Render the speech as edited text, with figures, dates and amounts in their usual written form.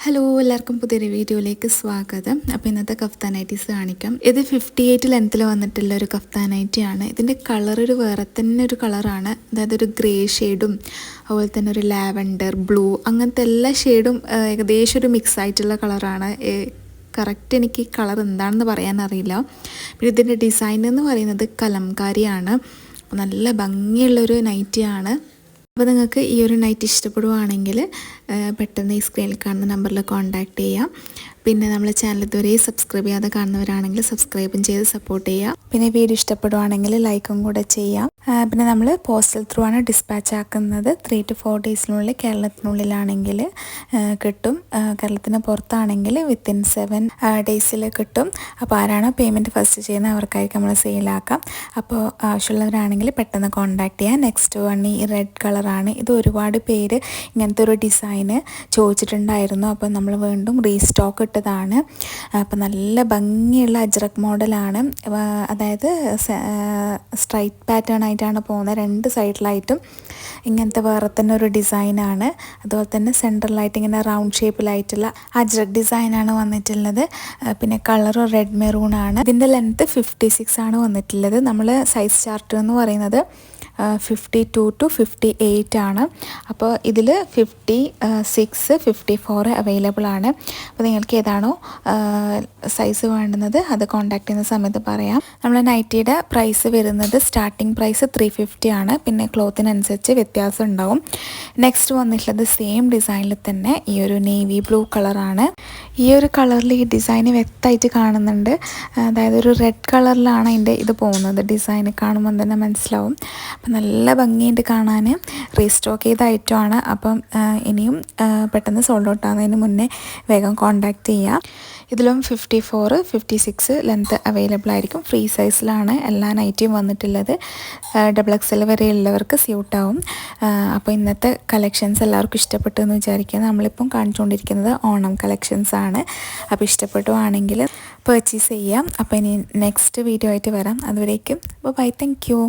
Hello, എല്ലാവർക്കും പുതിയൊരു വീഡിയോയിലേക്ക് സ്വാഗതം. അപ്പോൾ ഇന്നത്തെ കഫ്താൻ നൈറ്റീസ് കാണിക്കാം. ഇത് 58 ലെങ്ത്തിൽ വന്നിട്ടുള്ള ഒരു കഫ്താൻ നൈറ്റിയാണ്. ഇതിൻ്റെ കളർ ഒരു വേറെ തന്നെ ഒരു കളറാണ്. അതായത് ഒരു ഗ്രേ ഷെയ്ഡും അതുപോലെ തന്നെ ഒരു ലാവൻഡർ ബ്ലൂ അങ്ങനത്തെ എല്ലാ ഷെയ്ഡും ഏകദേശം ഒരു മിക്സ് ആയിട്ടുള്ള കളറാണ്. കറക്റ്റ് എനിക്ക് കളർ എന്താണെന്ന് പറയാനറിയില്ല. പിന്നെ ഇതിൻ്റെ ഡിസൈൻ എന്ന് പറയുന്നത് കലംകാരിയാണ്. അപ്പോൾ നല്ല ഭംഗിയുള്ളൊരു നൈറ്റിയാണ്. അപ്പോൾ നിങ്ങൾക്ക് ഈ ഒരു നൈറ്റ് ഇഷ്ടപ്പെടുവാണെങ്കിൽ പെട്ടെന്ന് ഈ സ്ക്രീനിൽ കാണുന്ന നമ്പറിൽ കോൺടാക്റ്റ് ചെയ്യാം. പിന്നെ നമ്മളെ ചാനൽ ഇതുവരെ സബ്സ്ക്രൈബ് ചെയ്യാതെ കാണുന്നവരാണെങ്കിൽ സബ്സ്ക്രൈബും ചെയ്ത് സപ്പോർട്ട് ചെയ്യുക. പിന്നെ വീഡിയോ ഇഷ്ടപ്പെടുവാണെങ്കിൽ ലൈക്കും കൂടെ ചെയ്യാം. പിന്നെ നമ്മൾ പോസ്റ്റൽ ത്രൂ ആണ് ഡിസ്പാച്ച് ആക്കുന്നത്. 3 to 4 ഡേയ്സിനുള്ളിൽ കേരളത്തിനുള്ളിലാണെങ്കിൽ കിട്ടും. കേരളത്തിന് പുറത്താണെങ്കിൽ വിത്തിൻ 7 ഡേയ്സിൽ കിട്ടും. അപ്പോൾ ആരാണോ പേയ്മെൻറ്റ് ഫസ്റ്റ് ചെയ്യുന്നത് അവർക്കായിരിക്കും നമ്മൾ സെയിലാക്കാം. അപ്പോൾ ആവശ്യമുള്ളവരാണെങ്കിൽ പെട്ടെന്ന് കോൺടാക്റ്റ് ചെയ്യാം. നെക്സ്റ്റ് വൺ ഈ റെഡ് കളറാണ്. ഇത് ഒരുപാട് പേര് ഇങ്ങനത്തെ ഒരു ഡിസൈന് ചോദിച്ചിട്ടുണ്ടായിരുന്നു. അപ്പോൾ നമ്മൾ വീണ്ടും റീസ്റ്റോക്ക് ഇട്ടതാണ്. അപ്പോൾ നല്ല ഭംഗിയുള്ള അജ്രക് മോഡലാണ്. അതായത് സ്ട്രൈറ്റ് പാറ്റേൺ ആയിട്ടാണ് പോകുന്നത്. 2 സൈഡിലായിട്ടും ഇങ്ങനത്തെ വേറെ തന്നെ ഒരു ഡിസൈനാണ്. അതുപോലെ തന്നെ സെൻറ്ററിലായിട്ട് ഇങ്ങനെ റൗണ്ട് ഷേപ്പിലായിട്ടുള്ള അജ്രക് ഡിസൈനാണ് വന്നിട്ടുള്ളത്. പിന്നെ കളർ റെഡ് മെറൂൺ ആണ്. ഇതിൻ്റെ ലെങ്ത്ത് 56 ആണ് വന്നിട്ടുള്ളത്. നമ്മൾ സൈസ് ചാർട്ട് എന്ന് പറയുന്നത് 52 to 58 ആണ്. അപ്പോൾ ഇതിൽ 56, 54 അവൈലബിൾ ആണ്. അപ്പോൾ നിങ്ങൾക്ക് ഏതാണോ സൈസ് വേണ്ടുന്നത് അത് കോൺടാക്ട് ചെയ്യുന്ന സമയത്ത് പറയാം. നമ്മൾ നൈറ്റിയുടെ പ്രൈസ് വരുന്നത് സ്റ്റാർട്ടിംഗ് പ്രൈസ് 350 ആണ്. പിന്നെ ക്ലോത്തിനനുസരിച്ച് വ്യത്യാസം ഉണ്ടാവും. നെക്സ്റ്റ് വന്നിട്ടുള്ളത് സെയിം ഡിസൈനിൽ തന്നെ ഈ ഒരു നേവി ബ്ലൂ കളറാണ്. ഈ ഒരു കളറിൽ ഈ ഡിസൈന് വ്യക്തമായിട്ട് കാണുന്നുണ്ട്. അതായത് ഒരു റെഡ് കളറിലാണ് അതിൻ്റെ ഇത് പോകുന്നത്. ഡിസൈന് കാണുമ്പോൾ തന്നെ മനസ്സിലാവും. അപ്പം നല്ല ഭംഗിയുണ്ട് കാണാൻ. റീസ്റ്റോക്ക് ചെയ്ത ഐറ്റമാണ്. അപ്പം ഇനിയും പെട്ടെന്ന് സോൾഡ് ഔട്ട് ആകുന്നതിന് മുന്നേ വേഗം കോൺടാക്റ്റ് ചെയ്യുക. ഇതിലും 54, 56 ലെങ്ത്ത് അവൈലബിൾ ആയിരിക്കും. ഫ്രീ സൈസിലാണ് എല്ലാ നൈറ്റിയും വന്നിട്ടുള്ളത്. XXL വരെ ഉള്ളവർക്ക് സ്യൂട്ടാവും. അപ്പോൾ ഇന്നത്തെ കളക്ഷൻസ് എല്ലാവർക്കും ഇഷ്ടപ്പെട്ടു എന്ന് വിചാരിക്കുക. നമ്മളിപ്പം കാണിച്ചുകൊണ്ടിരിക്കുന്നത് ഓണം കളക്ഷൻസ് ആണ്. അപ്പോൾ ഇഷ്ടപ്പെട്ടുവാണെങ്കിൽ പർച്ചേസ് ചെയ്യാം. അപ്പോൾ ഇനി നെക്സ്റ്റ് വീഡിയോ ആയിട്ട് വരാം. അതുവരേക്കും ബൈ, താങ്ക് യു.